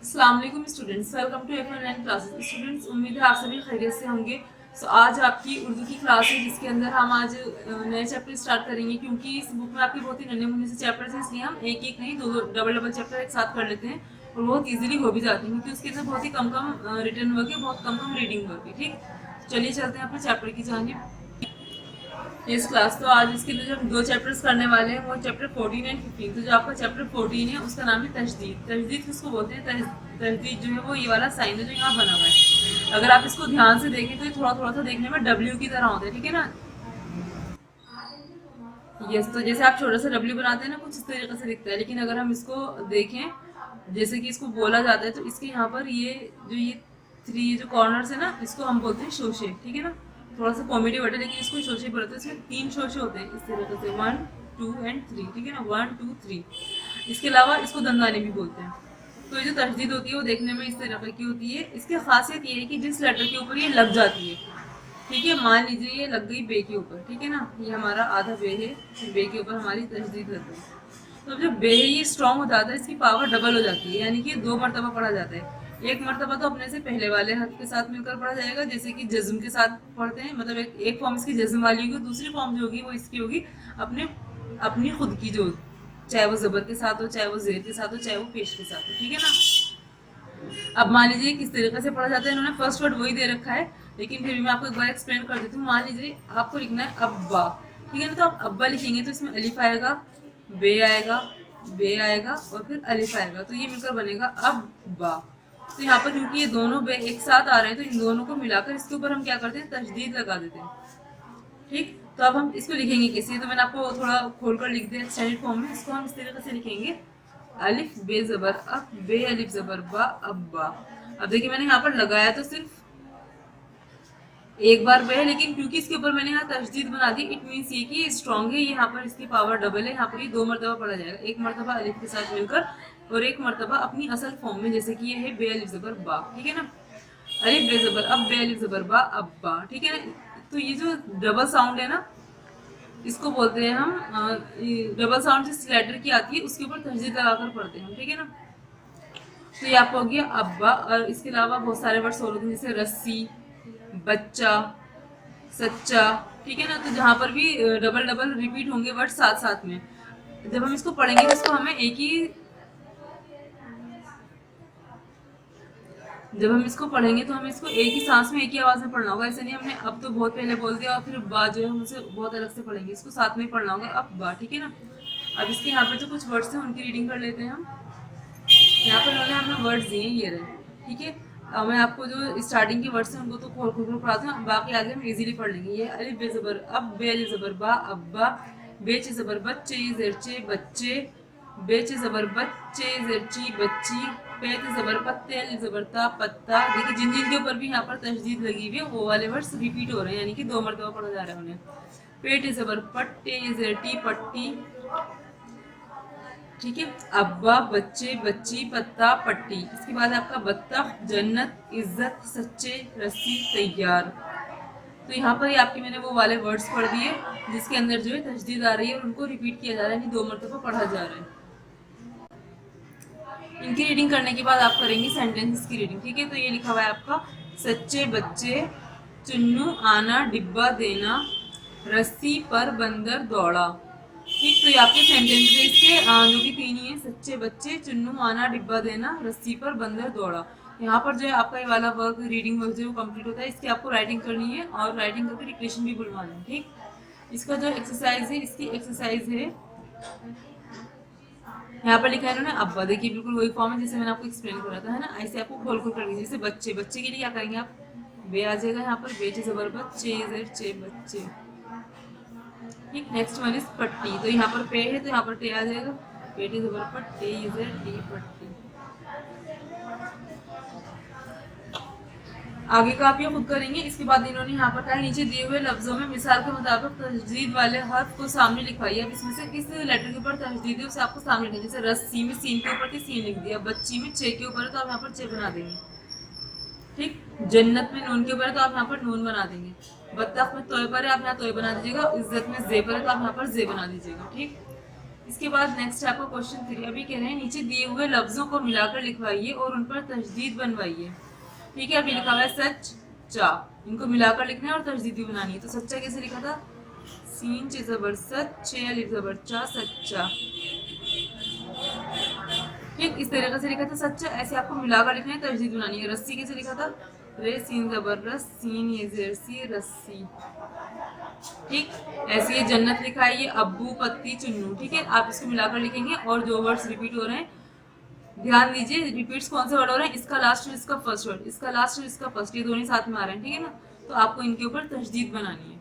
अस्सलाम वालेकुम students, welcome to F9 classes. Students, उम्मीद है आप सभी खैरियत से होंगे। आज आपकी उर्दू की क्लास है जिसके अंदर हम आज नए चैप्टर स्टार्ट करेंगे, क्योंकि इस बुक में आपके बहुत ही नन्हे मुन्ने से चैप्टर्स हैं, इसलिए हम एक एक नहीं दो डबल डबल चैप्टर एक साथ कर लेते हैं और बहुत ईजिली हो भी जाते हैं, क्योंकि उसके अंदर बहुत ही कम कम रिटर्न वर्क है, बहुत कम कम रीडिंग वर्क है। ठीक, चलिए चलते हैं अपने चैप्टर की जानिब। इस क्लास तो आज इसके लिए जो हम दो चैप्टर्स करने वाले हैं वो चैप्टर 14 एंड 15। तो जो आपका चैप्टर 14 है उसका नाम है तजदीद। तजदीद किसको बोलते हैं? तजदीद जो है वो ये वाला साइन है जो यहाँ बना हुआ है। अगर आप इसको ध्यान से देखें तो ये थोड़ा थोड़ा सा देखने में डब्ल्यू की तरह होता है, ठीक है ना। यस, तो जैसे आप छोटा सा डब्ल्यू बनाते हैं ना, कुछ इस तरीके से दिखता है, लेकिन अगर हम इसको देखें जैसे कि इसको बोला जाता है तो इसके यहाँ पर ये थ्री जो कॉर्नर्स है ना, इसको हम बोलते हैं शोशे, ठीक है ना। थोड़ा सा कॉमेडी वर्ड है लेकिन इसको शोशे बोलते हैं। इसमें तीन शोशे होते हैं इस तरीके से, 1 2 एंड 3, ठीक है ना, 1 2 3। इसके अलावा इसको दंदाने भी बोलते हैं। तो ये जो तजदीद होती है वो देखने में इस तरीके की होती है। इसकी खासियत ये है कि जिस लेटर के ऊपर ये लग जाती है, ठीक है, मान लीजिए ये लग गई बे के ऊपर, ठीक है ना, ये हमारा आधा बे है, बे के ऊपर हमारी तजदीद लग गई। तो अब जब बे है ये स्ट्रॉन्ग हो जाता है, इसकी पावर डबल हो जाती है, यानी कि दो मरतबा पढ़ा जाता है। एक मरतबा तो अपने से पहले वाले हर्फ के साथ मिलकर पढ़ा जाएगा, जैसे कि जज्म के साथ पढ़ते हैं, मतलब एक फॉर्म इसकी जज्म वाली होगी, दूसरी फॉर्म जो होगी वो इसकी होगी अपने अपनी खुद की, जो चाहे वो जबर के साथ हो, चाहे वो जेर के साथ हो, चाहे वो पेश के साथ हो, ठीक है ना। अब मान लीजिए किस तरीके से पढ़ा जाता है, इन्होंने फर्स्ट वर्ड वही दे रखा है, लेकिन फिर भी मैं आपको एक बार एक्सप्लेन कर देती हूँ। मान लीजिए आपको लिखना है अब्बा, ठीक है ना, तो आप अब्बा लिखेंगे तो इसमें अलिफ आएगा, बे आएगा, बे आएगा और फिर अलिफ आएगा, तो ये मिलकर बनेगा अब्बा। तो यहाँ पर क्योंकि ये दोनों बे एक साथ आ रहे हैं तो इन दोनों को मिलाकर इसके ऊपर हम क्या करते हैं, तशदीद लगा देते हैं। ठीक, तो अब हम इसको लिखेंगे कैसे, तो मैंने आपको थोड़ा खोल कर लिख दिया स्टैंडर्ड फॉर्म में। इसको हम इस तरीके से लिखेंगे, अलिफ बे जबर अब, बे अलिफ जबर बा, अब्बा। अब देखिए मैंने यहाँ पर लगाया तो सिर्फ एक बार बे है, लेकिन क्योंकि इसके ऊपर मैंने यहाँ तशदीद बना दी, इट मीन्स ये कि स्ट्रॉन्ग है, यहाँ पर इसकी पावर डबल है, यहाँ पर ये दो मरतबा पढ़ा जाएगा, एक मरतबा अलिफ के साथ मिलकर और एक मरतबा अपनी असल फॉर्म में, जैसे कि ये है बे अलिफ जबर बा, ठीक है ना, अलिफ बे जबर अब, बे अलिफ जबर बा, अब्बा, ठीक है ना। तो ये जो डबल साउंड है ना, इसको बोलते हैं हम डबल साउंड जिस लेटर की आती है उसके ऊपर तशदीद लगाकर पढ़ते हैं, ठीक है ना। तो ये आपको हो गया अब्बा। और इसके अलावा बहुत सारे वर्ड्स और होते हैं, जैसे रस्सी, बच्चा, सच्चा, ठीक है ना। तो जहाँ पर भी डबल डबल रिपीट होंगे वर्ड साथ साथ में, जब हम इसको पढ़ेंगे तो इसको हमें जब हम इसको पढ़ेंगे तो हमें इसको एक ही सांस में एक ही आवाज में पढ़ना होगा। ऐसे नहीं हमने अब तो बहुत पहले बोल दिया और फिर बा जो है हम उसे बहुत अलग से पढ़ेंगे, इसको साथ में ही पढ़ना होगा, अब बा, ठीक है ना। अब इसके यहाँ पर जो कुछ वर्ड्स हैं उनकी रीडिंग कर लेते हैं हम। यहाँ पर उन्होंने हमें वर्ड्स दिए, ये रहे, ठीक है। अब मैं आपको जो स्टार्टिंग के वर्ड्स हैं उनको तो खोल खोल पढ़ाती हूँ, बाकी आगे हम इजीली पढ़ लेंगे। ये अलिफ बे जबर अब, बे अलिफ जबर बा, अब्बा, बेचे जबर बच्चे, जेरचे बच्चे, बेचे जबर बच्चे, जेरची बच्ची, पेते जबर पत्ते, अलिफ जबर ता पत्ता। देखिए जिन जिन के ऊपर भी यहाँ पर तशदीद लगी हुई है वो वाले वर्ड्स रिपीट हो रहे हैं, यानी कि दो मरतबा पढ़ा जा रहा है उन्हें। पेटे जबर पट्टे, जेरटी पट्टी, ठीक है, अब्बा, बच्चे, बच्ची, पत्ता, पट्टी। इसके बाद आपका बत्तख, जन्नत, इज्जत, सच्चे, रस्सी, तैयार। तो यहाँ पर ही आपके मैंने वो वाले वर्ड्स पढ़ दिए जिसके अंदर जो है तशदीद आ रही है और उनको रिपीट किया जा रहा है, यानी दो मरतबा पढ़ा जा रहा है। इनकी रीडिंग करने के बाद आप करेंगे सेंटेंसेस की रीडिंग, ठीक है। तो ये लिखा हुआ है आपका, सच्चे बच्चे, चुन्नू आना डिब्बा देना, रस्सी पर बंदर दौड़ा। ठीक, तो ये आपके सेंटेंस है इसके, जो कि तीन ही है, सच्चे बच्चे, चुन्नू आना डिब्बा देना, रस्सी पर बंदर दौड़ा। यहाँ पर जो है आपका ये वाला वर्क, रीडिंग वर्क जो है वो कंप्लीट होता है। इसकी आपको राइटिंग करनी है और राइटिंग करके डिक्टेशन भी बुलवाना है, ठीक। इसका जो एक्सरसाइज है, इसकी एक्सरसाइज है, यहाँ पर लिखा है इन्होंने अब्बा। देखिए बिल्कुल वही फॉर्म है जैसे मैंने आपको एक्सप्लेन करा था, है ना। ऐसे आपको खोल खोल कर लीजिए। जैसे बच्चे, बच्चे के लिए क्या करेंगे आप, बे आ जाएगा यहाँ पर, बेचे जबर बच्चे, जेर चे बच्चे, ठीक। नेक्स्ट वन इज पट्टी, तो यहाँ पर पे है तो यहाँ पर टे आ जाएगा, पेटी जबर पट्टी, जेर टी पट्टी। आगे का आप ये खुद करेंगे। इसके बाद इन्होंने यहाँ पर कहा, नीचे दिए हुए लफ्जों में मिसाल के मुताबिक तजदीद वाले हर्फ को सामने लिखवाइए। अब इसमें से किस लेटर के ऊपर तजदीद है उसे आपको सामने लिखना। जैसे रस्सी में सीन के ऊपर सीन लिख दिया, बच्ची में चे के ऊपर है तो आप यहाँ पर चे बना देंगे, ठीक। जन्नत में नून के ऊपर है तो आप यहाँ पर नून बना देंगे, बत्तख में तोय पर है आप यहाँ तोय बना दीजिएगा, इज्जत में जे पर है तो आप यहाँ पर जे बना दीजिएगा, ठीक। इसके बाद नेक्स्ट है आपका क्वेश्चन 3। अभी कह रहे हैं नीचे दिए हुए लफ्जों को मिलाकर लिखवाइए और उन पर तशदीद बनवाइए। ठीक है, अभी लिखा हुआ है सच चा, इनको मिलाकर लिखना है और तशदीद बनानी है। तो सच्चा कैसे लिखा था, सीन चे जबर सच, छे अलिफ जबर चा, सच्चा। ठीक, इस तरीके से लिखा था सच्चा। ऐसे आपको मिलाकर लिखना है, तशदीद बनानी है। रस्सी कैसे लिखा था, रे सीन जबर रस, सीन ये जेर सी, रस्सी। ठीक, ऐसे ये जन्नत लिखा है, ये अब्बू पत्ती चुन्नू। ठीक है, आप इसको मिलाकर लिखेंगे और जो वर्ड्स रिपीट हो रहे हैं ध्यान दीजिए, रिपीट्स कौन से वर्ड हो रहे हैं, इसका लास्ट और इसका फर्स्ट वर्ड, इसका लास्ट और इसका फर्स्ट, ये दोनों साथ में आ रहे हैं। ठीक है ना, तो आपको इनके ऊपर तशदीद बनानी है।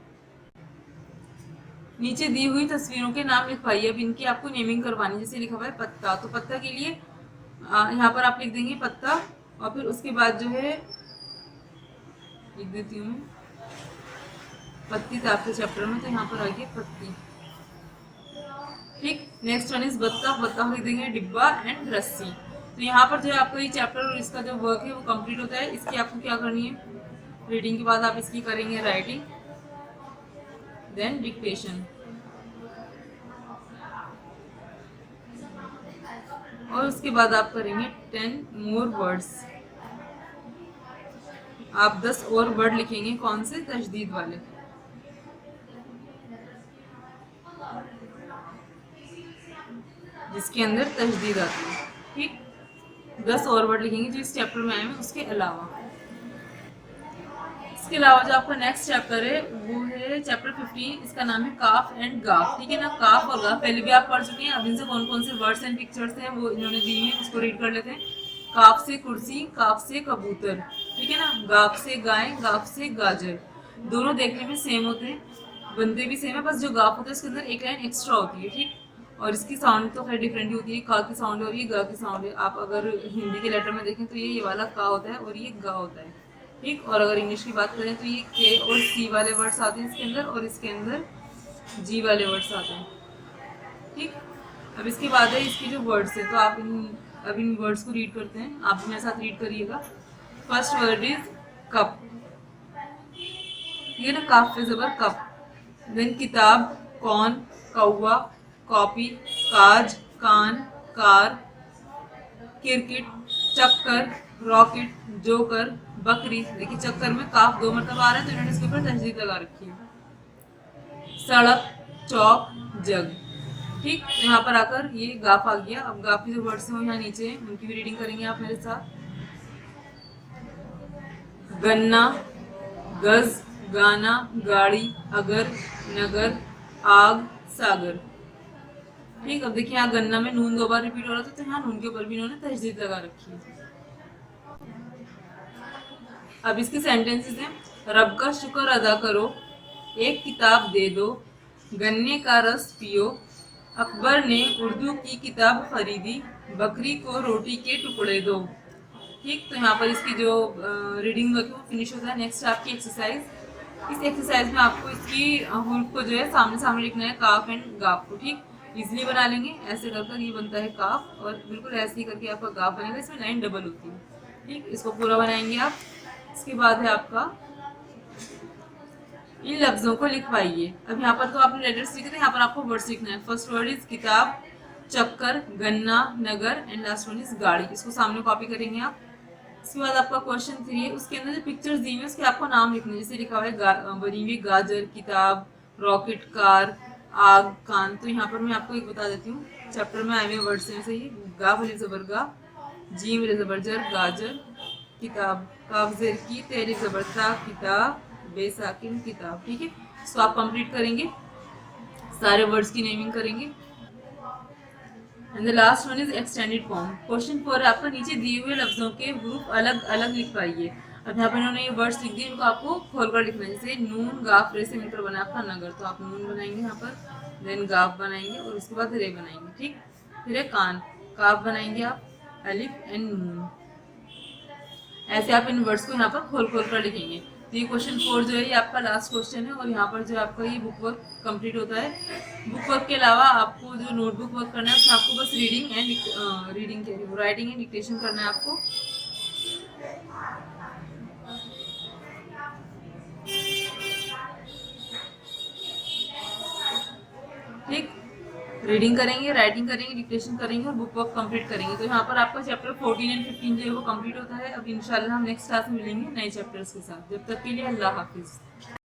नीचे दी हुई तस्वीरों के नाम लिखवाइए। अब इनकी आपको नेमिंग करवानी। जैसे लिखा हुआ है पत्ता, तो पत्ता के लिए यहाँ पर आप लिख देंगे पत्ता, और फिर उसके बाद जो है लिख देती हूँ पत्ती था आपके चैप्टर में, तो यहाँ पर आ गई पत्ती। ठीक, नेक्स्ट वन इज बत्तख, बत्तख लिख देंगे डिब्बा एंड रस्सी। तो यहाँ पर जो है आपका ये चैप्टर और इसका जो वर्क है वो कंप्लीट होता है। इसकी आपको क्या करनी है, रीडिंग के बाद आप इसकी करेंगे राइटिंग, देन डिक्टेशन, और उसके बाद आप करेंगे 10 मोर वर्ड्स। आप 10 और वर्ड लिखेंगे, कौन से, तशदीद वाले। जिसके अंदर तशदीद आती है। ठीक, 10 और वर्ड लिखेंगे जो इस चैप्टर में आए हैं उसके अलावा। इसके अलावा जो आपका नेक्स्ट चैप्टर है वो है चैप्टर 15, इसका नाम है काफ एंड गाफ। ठीक है ना, काफ और गाफ पहले भी आप पढ़ चुके हैं। अब इनसे कौन कौन से वर्ड्स एंड पिक्चर्स हैं वो इन्होंने दी हैं, उसको रीड कर लेते हैं। काफ से कुर्सी, काफ से कबूतर। ठीक है ना, गाफ से गाय, गाफ से गाजर। दोनों देखने में सेम होते हैं, बनते भी सेम है, बस जो गाफ होता है उसके अंदर एक लाइन एक्स्ट्रा होती है। ठीक, और इसकी साउंड तो खैर डिफरेंट होती है, का की साउंड है और ये गा की साउंड है। आप अगर हिंदी के लेटर में देखें तो ये वाला का होता है और ये गा होता है। ठीक, और अगर इंग्लिश की बात करें तो ये के और सी वाले वर्ड्स आते हैं इसके अंदर, और इसके अंदर जी वाले वर्ड्स आते हैं। ठीक, अब इसके बाद है इसके जो वर्ड्स है, तो आप अब इन वर्ड्स को रीड करते हैं। आप मेरे साथ रीड करिएगा। फर्स्ट वर्ड इज कप, ये ना काफ पे जबर कप। देन किताब, कौन, कौवा, कॉपी, काज, कान, कार, क्रिकेट, चक्कर, रॉकेट, जोकर, बकरी। देखिए चक्कर में काफ 2 मरतबा आ रहा है तो इन्होंने इसके ऊपर तशदीद लगा रखी है। सड़क, चौक, जग। ठीक, यहाँ पर आकर ये गाफ आ गया। अब गाफ के जो वर्ड्स हैं वो यहाँ नीचे हैं, उनकी भी रीडिंग करेंगे आप मेरे साथ। गन्ना, गज, गाना, गाड़ी, अगर, नगर, आग, सागर। ठीक, अब देखिए यहाँ गन्ना में नून 2 बार रिपीट हो रहा था, तो यहाँ नून के ऊपर भी इन्होंने तशदीद लगा रखी है। अब इसके सेंटेंसेस हैं, रब का शुक्र अदा करो, एक किताब दे दो, गन्ने का रस पियो, अकबर ने उर्दू की किताब खरीदी, बकरी को रोटी के टुकड़े दो। ठीक, तो यहाँ पर इसकी जो रीडिंग वर्क है वो फिनिश होता है। नेक्स्ट आपकी एक्सरसाइज। इस एक्सरसाइज में आपको इसकी हुर्फ को जो है सामने सामने लिखना है, काफ एंड गाफ को। ठीक, इजीली बना लेंगे। ऐसे कर कर ये बनता है काफ, और बिल्कुल ऐसे ही करके आपका गाफ बनेगा। इसमें लाइन डबल होती है। ठीक, इसको पूरा बनाएंगे आप। इसके बाद है आपका इन लफ्जों को लिखवाइए। अब यहाँ पर तो आपने लेटर्स लिखे थे, यहाँ पर आपको वर्ड्स लिखना है। फर्स्ट वर्ड इज किताब, चक्कर, गन्ना, नगर, एंड लास्ट वन इज गाड़ी। इसको सामने कॉपी करेंगे आप। इसके बाद आपका क्वेश्चन 3 है, उसके अंदर जो पिक्चर्स दी हुई है उसके आपको नाम लिखना है। जैसे लिखा हुआ है बनी हुई गाजर, किताब, रॉकेट, कार, आग, कान। तो यहाँ पर मैं आपको एक बता देती हूँ, चैप्टर में आए हुए वर्ड्स हैं। सही, गा भले जबर गा, जी मेरे जबरजर, गाजर, किताब, काफ जेर की, तेरे जबरता, किताब, बेसाकिन, किताब। ठीक है, इसको आप कंप्लीट करेंगे, सारे वर्ड्स की नेमिंग करेंगे। And the last one is extended form. Question 4 है आपका, नीचे दिए हुए लफ्जों के हुरूफ अलग अलग लिखवाइए। अब यहाँ पर इन्होंने ये वर्ड्स लिख दिए, इनको आपको खोलकर लिखना है। जैसे नून गाफ रे से मिलकर बना आपका नगर, तो आप नून बनाएंगे यहाँ पर, देन गाफ बनाएंगे और उसके बाद रे बनाएंगे। ठीक, फिर है कान, काफ बनाएंगे आप, अलिफ एंड नून। ऐसे आप इन वर्ड्स को यहाँ पर खोल खोल कर लिखेंगे। तो ये क्वेश्चन 4 जो है ये आपका लास्ट क्वेश्चन है, और यहाँ पर जो आपका ये बुक वर्क कंप्लीट होता है। बुक वर्क के अलावा आपको जो नोटबुक वर्क करना है उसमें आपको बस राइटिंग एंड डिक्टेशन करना है आपको। ठीक, रीडिंग करेंगे, राइटिंग करेंगे, डिक्टेशन करेंगे और बुक वर्क कंप्लीट करेंगे। तो यहाँ पर आपका चैप्टर 14 एंड 15 जो है वो कंप्लीट होता है। अब इंशाल्लाह हम नेक्स्ट क्लास में मिलेंगे नए चैप्टर्स के साथ। जब तक के लिए अल्लाह हाफिज़।